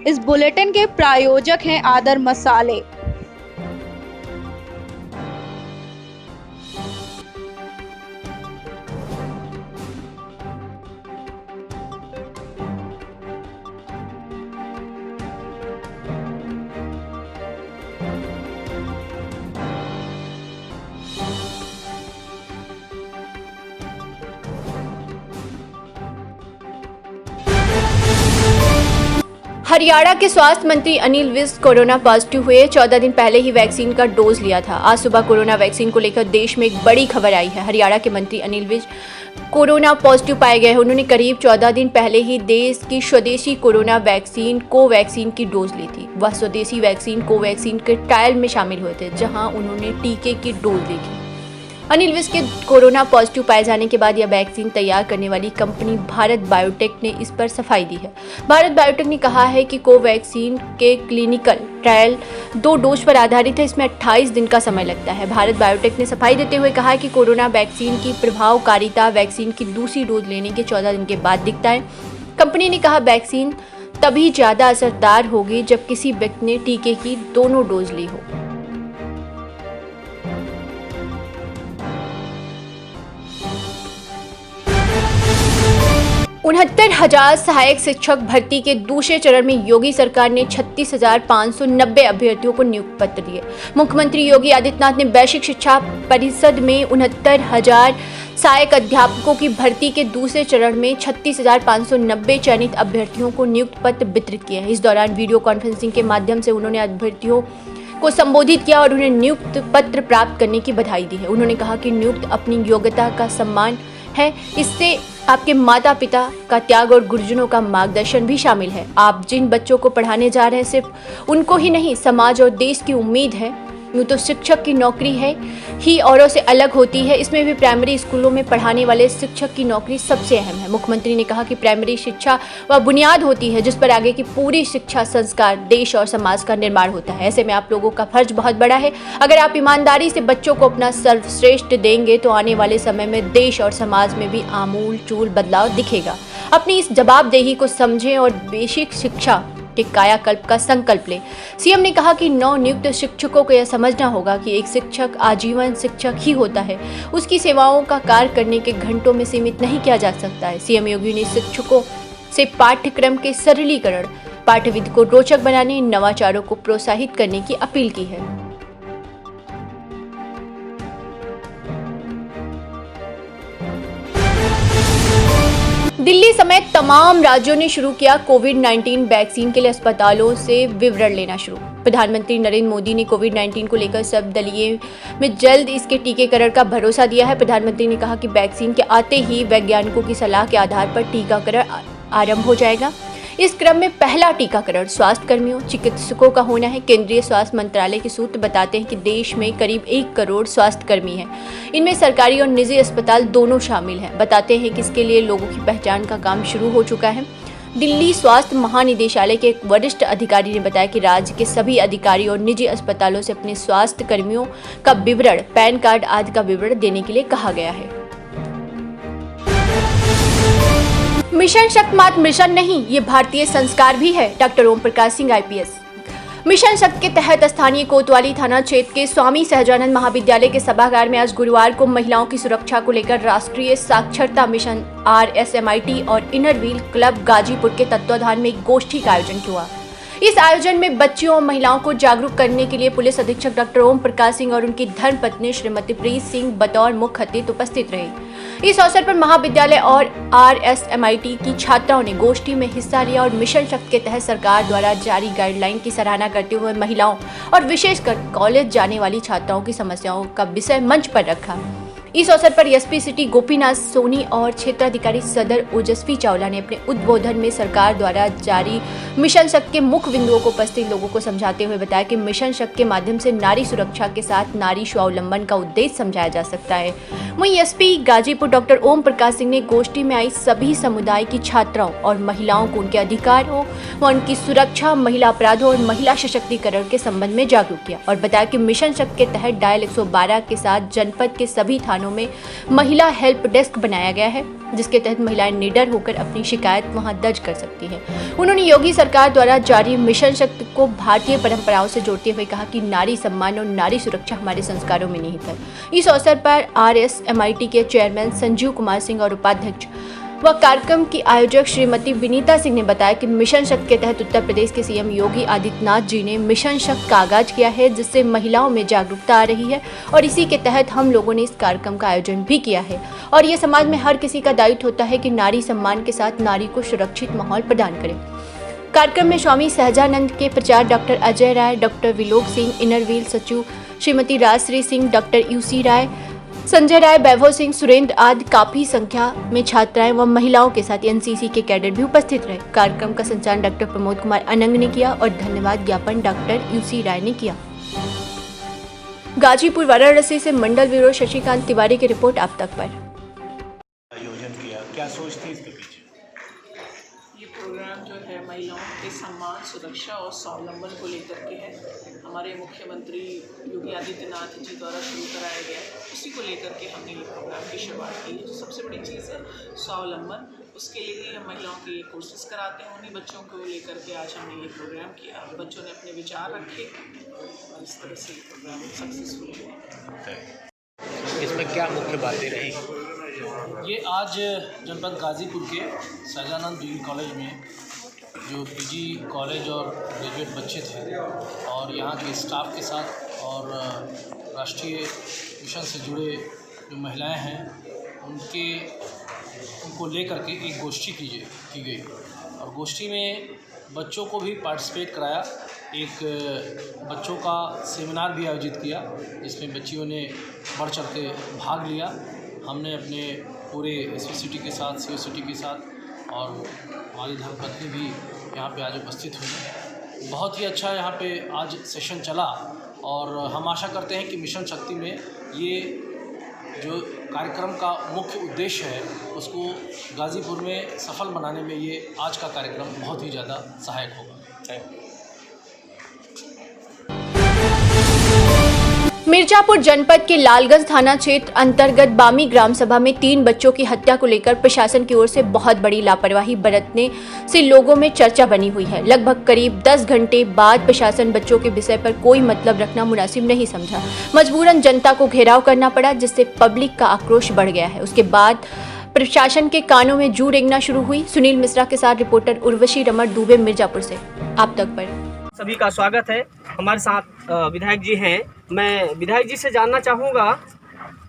इस बुलेटिन के प्रायोजक हैं आदर मसाले। हरियाणा के स्वास्थ्य मंत्री अनिल विज कोरोना पॉजिटिव हुए। 14 दिन पहले ही वैक्सीन का डोज लिया था। आज सुबह कोरोना वैक्सीन को लेकर देश में एक बड़ी खबर आई है। हरियाणा के मंत्री अनिल विज कोरोना पॉजिटिव पाए गए हैं। उन्होंने करीब 14 दिन पहले ही देश की स्वदेशी कोरोना वैक्सीन कोवैक्सीन की डोज ली थी। वह स्वदेशी वैक्सीन कोवैक्सीन के ट्रायल में शामिल हुए थे, जहां उन्होंने टीके की डोज ली थी। अनिल विज के कोरोना पॉजिटिव पाए जाने के बाद यह वैक्सीन तैयार करने वाली कंपनी भारत बायोटेक ने इस पर सफाई दी है। भारत बायोटेक ने कहा है कि कोवैक्सीन के क्लिनिकल ट्रायल 2 डोज पर आधारित है। इसमें 28 दिन का समय लगता है। भारत बायोटेक ने सफाई देते हुए कहा है कि कोरोना वैक्सीन की प्रभावकारिता वैक्सीन की दूसरी डोज लेने के 14 दिन के बाद दिखता है। कंपनी ने कहा वैक्सीन तभी ज़्यादा असरदार होगी जब किसी व्यक्ति ने टीके की दोनों डोज ली हो। उनहत्तर हजार सहायक शिक्षक भर्ती के दूसरे चरण में योगी सरकार ने 36,590 अभ्यर्थियों को नियुक्ति पत्र दिए। मुख्यमंत्री योगी आदित्यनाथ ने वैश्विक शिक्षा परिषद में 69,000 सहायक अध्यापकों की भर्ती के दूसरे चरण में 36,590 चयनित अभ्यर्थियों को नियुक्ति पत्र वितरित किए हैं। इस दौरान वीडियो कॉन्फ्रेंसिंग के माध्यम से उन्होंने अभ्यर्थियों को संबोधित किया और उन्हें नियुक्ति पत्र प्राप्त करने की बधाई दी है। उन्होंने कहा कि नियुक्ति अपनी योग्यता का सम्मान है, इससे आपके माता पिता का त्याग और गुरुजनों का मार्गदर्शन भी शामिल है। आप जिन बच्चों को पढ़ाने जा रहे हैं सिर्फ उनको ही नहीं, समाज और देश की उम्मीद है। यूँ तो शिक्षक की नौकरी है ही औरों से अलग होती है। इसमें भी प्राइमरी स्कूलों में पढ़ाने वाले शिक्षक की नौकरी सबसे अहम है। मुख्यमंत्री ने कहा कि प्राइमरी शिक्षा वह बुनियाद होती है जिस पर आगे की पूरी शिक्षा संस्कार, देश और समाज का निर्माण होता है। ऐसे में आप लोगों का फर्ज बहुत बड़ा है। अगर आप ईमानदारी से बच्चों को अपना सर्वश्रेष्ठ देंगे तो आने वाले समय में देश और समाज में भी आमूल चूल बदलाव दिखेगा। अपनी इस जवाबदेही को समझें और बेसिक शिक्षा के कायाकल्प का संकल्प ले। सीएम ने कहा कि नवनियुक्त शिक्षकों को यह समझना होगा कि एक शिक्षक आजीवन शिक्षक ही होता है। उसकी सेवाओं का कार्य करने के घंटों में सीमित नहीं किया जा सकता है। सीएम योगी ने शिक्षकों से पाठ्यक्रम के सरलीकरण, पाठ्यविधि को रोचक बनाने, नवाचारों को प्रोत्साहित करने की अपील की है। दिल्ली समेत तमाम राज्यों ने शुरू किया कोविड-19 वैक्सीन के लिए अस्पतालों से विवरण लेना शुरू। प्रधानमंत्री नरेंद्र मोदी ने कोविड-19 को लेकर सब दलीय में जल्द इसके टीकाकरण का भरोसा दिया है। प्रधानमंत्री ने कहा कि वैक्सीन के आते ही वैज्ञानिकों की सलाह के आधार पर टीकाकरण आरंभ हो जाएगा। इस क्रम में पहला टीकाकरण स्वास्थ्य कर्मियों, चिकित्सकों का होना है। केंद्रीय स्वास्थ्य मंत्रालय के सूत्र बताते हैं कि देश में करीब 1 करोड़ स्वास्थ्य कर्मी हैं। इनमें सरकारी और निजी अस्पताल दोनों शामिल हैं। बताते हैं कि इसके लिए लोगों की पहचान का काम शुरू हो चुका है। दिल्ली स्वास्थ्य महानिदेशालय के एक वरिष्ठ अधिकारी ने बताया कि राज्य के सभी अधिकारी और निजी अस्पतालों से अपने स्वास्थ्य कर्मियों का विवरण, पैन कार्ड आदि का विवरण देने के लिए कहा गया है। मिशन शक्ति मात्र मिशन नहीं, ये भारतीय संस्कार भी है। Doctor Om Prakash Singh IPS। Mission शक्ति के तहत स्थानीय कोतवाली थाना क्षेत्र के स्वामी सहजानंद महाविद्यालय के सभागार में आज गुरुवार को महिलाओं की सुरक्षा को लेकर राष्ट्रीय साक्षरता मिशन RSMIT और इनर व्हील क्लब गाजीपुर के तत्वाधान में एक गोष्ठी का आयोजन हुआ। इस आयोजन में बच्चियों और महिलाओं को जागरूक करने के लिए पुलिस अधीक्षक डॉक्टर ओम प्रकाश सिंह और उनकी धर्मपत्नी श्रीमती प्रीत सिंह बतौर मुख्य अतिथि उपस्थित रहे। इस अवसर पर महाविद्यालय और RSMIT की छात्राओं ने गोष्ठी में हिस्सा लिया और मिशन शक्ति के तहत सरकार द्वारा जारी गाइडलाइन की सराहना करते हुए महिलाओं और विशेषकर कॉलेज जाने वाली छात्राओं की समस्याओं का विषय मंच पर रखा। इस अवसर पर एसपी सिटी गोपीनाथ सोनी और क्षेत्राधिकारी सदर ओजस्वी चावला ने अपने उद्बोधन में सरकार द्वारा जारी मिशन शक्ति के मुख्य बिंदुओं को उपस्थित लोगों को समझाते हुए बताया कि मिशन शक्ति के माध्यम से नारी सुरक्षा के साथ नारी स्वावलंबन का उद्देश्य समझाया जा सकता है। वहीं एसपी गाजीपुर डॉक्टर ओम प्रकाश सिंह ने गोष्ठी में आई सभी समुदाय की छात्राओं और महिलाओं को उनके अधिकारों व उनकी सुरक्षा, महिला अपराधों और महिला सशक्तिकरण के संबंध में जागरूक किया और बताया कि मिशन शक्ति के तहत डायल 112 के साथ जनपद के सभी थानों थानों में महिला हेल्प डेस्क बनाया गया है, जिसके तहत महिलाएं निडर होकर अपनी शिकायत वहां दर्ज कर सकती हैं। उन्होंने योगी सरकार द्वारा जारी मिशन शक्ति को भारतीय परंपराओं से जोड़ते हुए कहा कि नारी सम्मान और नारी सुरक्षा हमारे संस्कारों में निहित है। इस अवसर पर RSMIT के चेयरमैन संजीव कुमार सिंह और उपाध्यक्ष व कार्यक्रम की आयोजक श्रीमती विनीता सिंह ने बताया कि मिशन शक्ति के तहत उत्तर प्रदेश के CM योगी आदित्यनाथ जी ने मिशन शक्ति का आगाज किया है, जिससे महिलाओं में जागरूकता आ रही है और इसी के तहत हम लोगों ने इस कार्यक्रम का आयोजन भी किया है। और ये समाज में हर किसी का दायित्व होता है कि नारी सम्मान के साथ नारी को सुरक्षित माहौल प्रदान करें। कार्यक्रम में स्वामी सहजानंद के प्रचार डॉक्टर अजय राय, डॉक्टर विलोक सिंह, इनरवील सचिव श्रीमती राजश्री सिंह, डॉक्टर UC राय, संजय राय, वैभव सिंह, सुरेंद्र आदि काफी संख्या में छात्राएं व महिलाओं के साथ NCC के कैडेट भी उपस्थित रहे। कार्यक्रम का संचालन डॉक्टर प्रमोद कुमार अनंग ने किया और धन्यवाद ज्ञापन डॉक्टर UC राय ने किया। गाजीपुर वाराणसी से मंडल ब्यूरो शशिकांत तिवारी की रिपोर्ट आप तक पर। आयोजन किया, क्या सोच थी इसके पीछे? ये प्रोग्राम जो है महिलाओं के सम्मान, सुरक्षा और स्वावलंबन को लेकर के है। हमारे मुख्यमंत्री योगी आदित्यनाथ जी द्वारा शुरू कराया गया, उसी को लेकर के हमने ये प्रोग्राम की शुरुआत की है। जो सबसे बड़ी चीज़ है स्वावलंबन, उसके लिए ही हम महिलाओं की कोर्सेज कराते हैं। उन्हीं बच्चों को लेकर के आज हमने ये प्रोग्राम किया। बच्चों ने अपने विचार रखे और इस तरह से ये प्रोग्राम सक्सेसफुल हुआ। इसमें क्या मुख्य बातें रही? ये आज जनपद गाजीपुर के सहजानंद डिग्री कॉलेज में जो PG कॉलेज और ग्रेजुएट बच्चे थे और यहाँ के स्टाफ के साथ और राष्ट्रीय मिशन से जुड़े जो महिलाएं हैं उनको लेकर के एक गोष्ठी की गई और गोष्ठी में बच्चों को भी पार्टिसिपेट कराया। एक बच्चों का सेमिनार भी आयोजित किया जिसमें बच्चियों ने बढ़ चढ़ के भाग लिया। हमने अपने पूरे SVCT के साथ, COCT के साथ और हमारी धर्मपत्नी भी यहाँ पे आज उपस्थित हुई। बहुत ही अच्छा यहाँ पे आज सेशन चला और हम आशा करते हैं कि मिशन शक्ति में ये जो कार्यक्रम का मुख्य उद्देश्य है उसको गाजीपुर में सफल बनाने में ये आज का कार्यक्रम बहुत ही ज़्यादा सहायक होगा। मिर्जापुर जनपद के लालगंज थाना क्षेत्र अंतर्गत बामी ग्राम सभा में 3 बच्चों की हत्या को लेकर प्रशासन की ओर से बहुत बड़ी लापरवाही बरतने से लोगों में चर्चा बनी हुई है। लगभग करीब 10 घंटे बाद प्रशासन बच्चों के विषय पर कोई मतलब रखना मुनासिब नहीं समझा। मजबूरन जनता को घेराव करना पड़ा, जिससे पब्लिक का आक्रोश बढ़ गया है। उसके बाद प्रशासन के कानों में जू रेंगना शुरू हुई। सुनील मिश्रा के साथ रिपोर्टर उर्वशी रमण दुबे, मिर्जापुर से आप तक पर। सभी का स्वागत है। हमारे साथ विधायक जी हैं। मैं विधायक जी से जानना चाहूँगा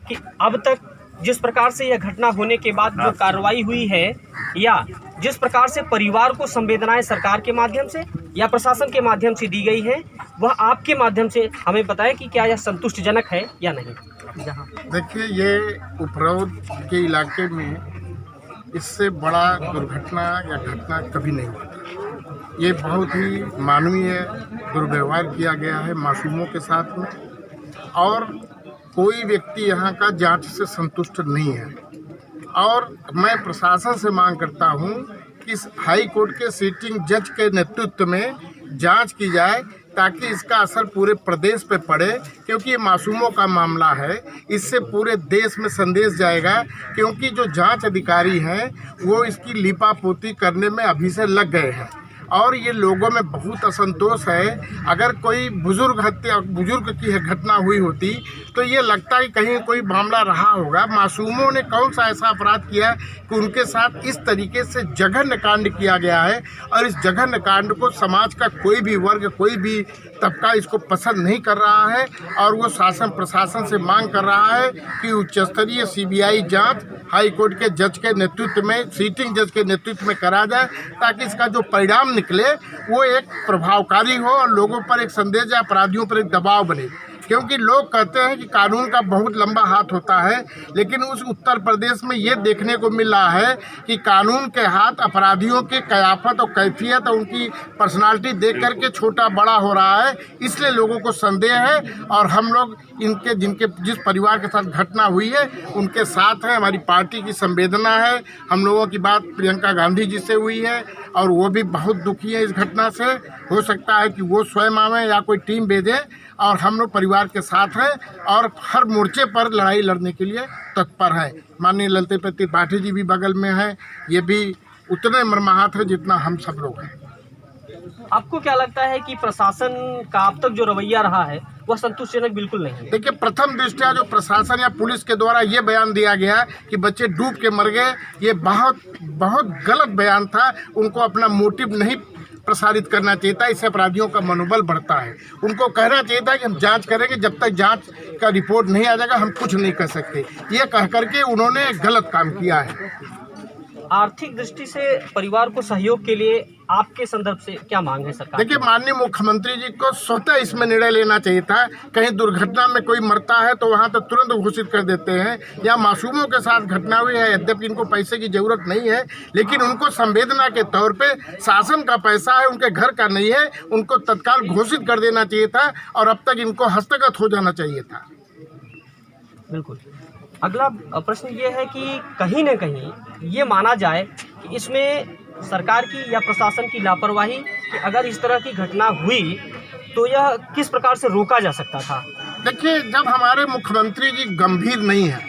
कि अब तक जिस प्रकार से यह घटना होने के बाद जो कार्रवाई हुई है या जिस प्रकार से परिवार को संवेदनाएं सरकार के माध्यम से या प्रशासन के माध्यम से दी गई है, वह आपके माध्यम से हमें बताएं कि क्या यह संतुष्टिजनक है या नहीं। देखिए, ये उपरोध के इलाके में इससे बड़ा दुर्घटना या घटना कभी नहीं होता। ये बहुत ही मानवीय दुर्व्यवहार किया गया है मासूमों के साथ में और कोई व्यक्ति यहाँ का जांच से संतुष्ट नहीं है। और मैं प्रशासन से मांग करता हूँ कि हाई कोर्ट के सिटिंग जज के नेतृत्व में जांच की जाए ताकि इसका असर पूरे प्रदेश पे पड़े, क्योंकि ये मासूमों का मामला है। इससे पूरे देश में संदेश जाएगा, क्योंकि जो जांच अधिकारी हैं वो इसकी लिपापोती करने में अभी से लग गए हैं और ये लोगों में बहुत असंतोष है। अगर कोई बुजुर्ग की घटना हुई होती तो ये लगता है कहीं कोई मामला रहा होगा। मासूमों ने कौन सा ऐसा अपराध किया कि उनके साथ इस तरीके से जघन्य कांड किया गया है और इस जघन्य कांड को समाज का कोई भी वर्ग, कोई भी तबका इसको पसंद नहीं कर रहा है और वो शासन प्रशासन से मांग कर रहा है कि उच्च स्तरीय CBI जाँच हाई कोर्ट के जज के नेतृत्व में, सिटिंग जज के नेतृत्व में करा जाए ताकि इसका जो परिणाम निकले वो एक प्रभावकारी हो और लोगों पर एक संदेश या अपराधियों पर एक दबाव बने। क्योंकि लोग कहते हैं कि कानून का बहुत लंबा हाथ होता है, लेकिन उस उत्तर प्रदेश में ये देखने को मिल रहा है कि कानून के हाथ अपराधियों के कयाफत और कैफियत और उनकी पर्सनालिटी देख करके छोटा बड़ा हो रहा है। इसलिए लोगों को संदेह है और हम लोग जिस परिवार के साथ घटना हुई है उनके साथ हैं। हमारी पार्टी की संवेदना है। हम लोगों की बात प्रियंका गांधी जी से हुई है और वो भी बहुत दुखी है इस घटना से। हो सकता है कि वो स्वयं आवें या कोई टीम भेजें और हम लोग परिवार के साथ हैं और हर मोर्चे पर लड़ाई लड़ने के लिए तत्पर है। माननीय ललित त्रिपाठी जी भी बगल में हैं, ये भी उतने मर्माहत है जितना हम सब लोग हैं। आपको क्या लगता है कि प्रशासन का अब तक जो रवैया रहा है वह संतोषजनक बिल्कुल नहीं है? देखिए, प्रथम दृष्टया जो प्रशासन या पुलिस के द्वारा ये बयान दिया गया कि बच्चे डूब के मर गए, ये बहुत गलत बयान था। उनको अपना मोटिव नहीं प्रसारित करना चाहिए था, इससे अपराधियों का मनोबल बढ़ता है। उनको कहना चाहिए था कि हम जांच करेंगे, जब तक जांच का रिपोर्ट नहीं आ जाएगा हम कुछ नहीं कर सकते। ये कह करके उन्होंने गलत काम किया है। आर्थिक दृष्टि से परिवार को सहयोग के लिए आपके संदर्भ से क्या मांग है सरकार? देखिए, माननीय मुख्यमंत्री जी को स्वतः इसमें निर्णय लेना चाहिए था। कहीं दुर्घटना में कोई मरता है तो वहाँ तो तुरंत घोषित कर देते हैं। या मासूमों के साथ घटना हुई है, यद्यपि इनको पैसे की जरूरत नहीं है, लेकिन उनको संवेदना के तौर पे शासन का पैसा है, उनके घर का नहीं है, उनको तत्काल घोषित कर देना चाहिए था और अब तक इनको हस्तगत हो जाना चाहिए था। बिल्कुल। अगला प्रश्न ये है कि कहीं न कहीं ये माना जाए कि इसमें सरकार की या प्रशासन की लापरवाही, कि अगर इस तरह की घटना हुई तो यह किस प्रकार से रोका जा सकता था? देखिए, जब हमारे मुख्यमंत्री जी गंभीर नहीं है,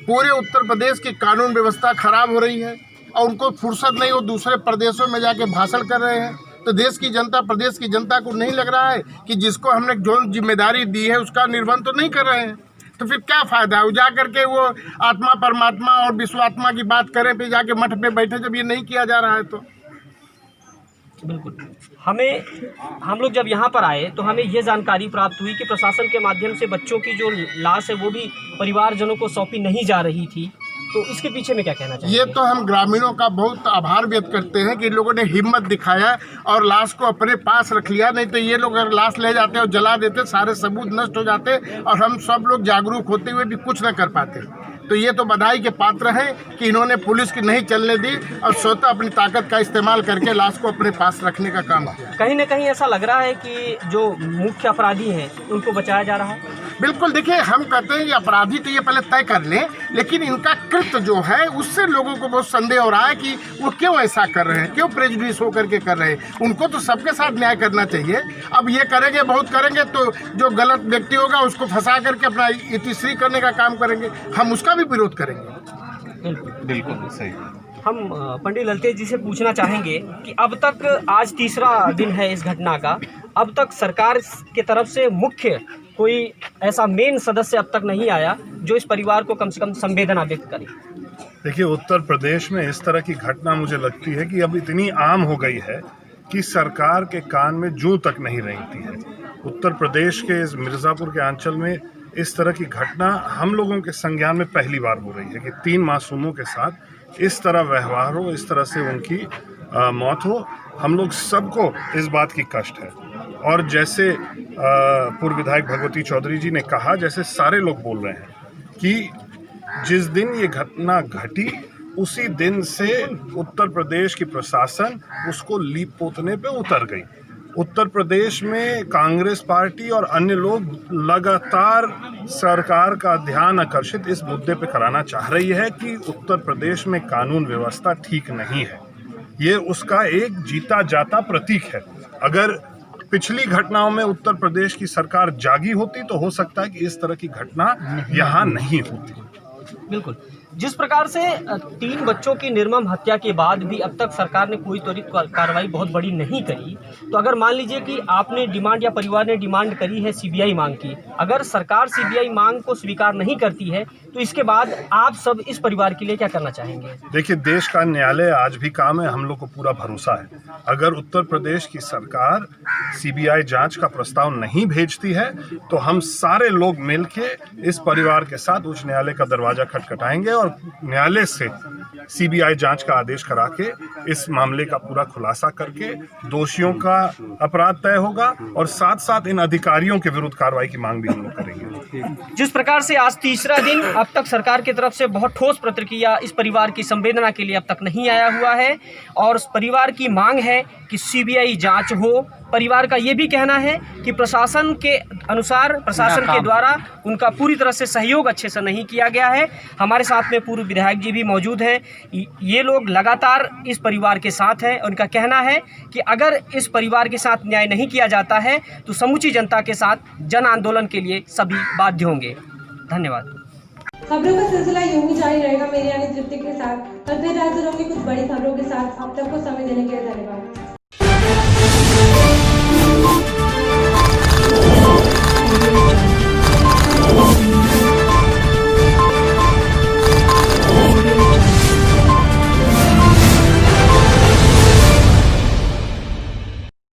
पूरे उत्तर प्रदेश की कानून व्यवस्था खराब हो रही है और उनको फुर्सत नहीं, वो दूसरे प्रदेशों में जाके भाषण कर रहे हैं, तो देश की जनता, प्रदेश की जनता को नहीं लग रहा है कि जिसको हमने जो जिम्मेदारी दी है उसका निर्वहन तो नहीं कर रहे हैं, तो फिर क्या फ़ायदा है? जा करके वो आत्मा परमात्मा और विश्वात्मा की बात करें, फिर जाके मठ पे बैठे, जब ये नहीं किया जा रहा है तो। बिल्कुल। हम लोग जब यहाँ पर आए तो हमें ये जानकारी प्राप्त हुई कि प्रशासन के माध्यम से बच्चों की जो लाश है वो भी परिवारजनों को सौंपी नहीं जा रही थी, तो इसके पीछे में क्या कहना चाहिए? ये तो हम ग्रामीणों का बहुत आभार व्यक्त करते हैं कि इन लोगों ने हिम्मत दिखाया और लाश को अपने पास रख लिया। नहीं तो ये लोग अगर लाश ले जाते और जला देते, सारे सबूत नष्ट हो जाते और हम सब लोग जागरूक होते हुए भी कुछ न कर पाते। तो ये तो बधाई के पात्र हैं कि इन्होंने पुलिस की नहीं चलने दी और स्वतः अपनी ताकत का इस्तेमाल करके लाश को अपने पास रखने का काम किया। कहीं न कहीं ऐसा लग रहा है कि जो मुख्य अपराधी हैं उनको बचाया जा रहा है। बिल्कुल। देखिए, हम कहते हैं कि अपराधी तो ये पहले तय कर लें, लेकिन इनका कृत्य जो है उससे लोगों को बहुत संदेह हो रहा है कि वो क्यों ऐसा कर रहे हैं, क्यों प्रेजुडिस होकर के कर रहे हैं। उनको तो सबके साथ न्याय करना चाहिए। अब ये करेंगे, बहुत करेंगे तो जो गलत व्यक्ति होगा उसको फंसा करके अपना इतिश्री करने का काम करेंगे, हम उसका भी विरोध करेंगे। बिल्कुल सही। हम पंडित ललित जी से पूछना चाहेंगे कि अब तक आज तीसरा दिन है इस घटना का, अब तक सरकार के तरफ से मुख्य कोई ऐसा मेन सदस्य अब तक नहीं आया जो इस परिवार को कम से कम संवेदना व्यक्त करे। देखिए, उत्तर प्रदेश में इस तरह की घटना मुझे लगती है कि अब इतनी आम हो गई है कि सरकार के कान में जूं तक नहीं रेंगती है। उत्तर प्रदेश के इस मिर्ज़ापुर के अंचल में इस तरह की घटना हम लोगों के संज्ञान में पहली बार हो रही है कि 3 मासूमों के साथ इस तरह व्यवहार हो, इस तरह से उनकी मौत हो। हम लोग सबको इस बात की कष्ट है। और जैसे पूर्व विधायक भगवती चौधरी जी ने कहा, जैसे सारे लोग बोल रहे हैं कि जिस दिन ये घटना घटी उसी दिन से उत्तर प्रदेश की प्रशासन उसको लीप पोतने पे उतर गई। उत्तर प्रदेश में कांग्रेस पार्टी और अन्य लोग लगातार सरकार का ध्यान आकर्षित इस मुद्दे पे कराना चाह रही है कि उत्तर प्रदेश में कानून व्यवस्था ठीक नहीं है। ये उसका एक जीता जाता प्रतीक है। अगर पिछली घटनाओं में उत्तर प्रदेश की सरकार जागी होती तो हो सकता है कि इस तरह की घटना यहाँ नहीं होती। बिल्कुल। जिस प्रकार से 3 बच्चों की निर्मम हत्या के बाद भी अब तक सरकार ने कोई त्वरित कार्रवाई बहुत बड़ी नहीं करी, तो अगर मान लीजिए कि आपने डिमांड या परिवार ने डिमांड करी है सीबीआई मांग की, अगर सरकार सीबीआई मांग को स्वीकार नहीं करती है तो इसके बाद आप सब इस परिवार के लिए क्या करना चाहेंगे? देखिए, देश का न्यायालय आज भी काम है, हम लोग को पूरा भरोसा है। अगर उत्तर प्रदेश की सरकार सीबीआई जांच का प्रस्ताव नहीं भेजती है तो हम सारे लोग मिलके इस परिवार के साथ उच्च न्यायालय का दरवाजा खटखटाएंगे और न्यायालय से सीबीआई जांच का आदेश करा के इस मामले का पूरा खुलासा करके दोषियों का अपराध तय होगा और साथ साथ इन अधिकारियों के विरुद्ध कार्रवाई की मांग भी हम लोग करेंगे। जिस प्रकार से आज तीसरा दिन, अब तक सरकार की तरफ से बहुत ठोस प्रतिक्रिया इस परिवार की संवेदना के लिए अब तक नहीं आया हुआ है और परिवार की मांग है कि सीबीआई जांच हो, परिवार का ये भी कहना है कि प्रशासन के अनुसार प्रशासन के द्वारा उनका पूरी तरह से सहयोग अच्छे से नहीं किया गया है। हमारे साथ में पूर्व विधायक जी भी मौजूद हैं। ये लोग लगातार इस परिवार के साथ हैं। उनका कहना है कि अगर इस परिवार के साथ न्याय नहीं किया जाता है तो समूची जनता के साथ जन आंदोलन के लिए सभी बाध्य होंगे। धन्यवाद। खबरों का सिलसिला यूं ही जारी रहेगा मेरी यानी तृप्ति के साथ। कल फिर हाजिर होंगे कुछ बड़ी खबरों के साथ। अब तक को समय देने के लिए धन्यवाद।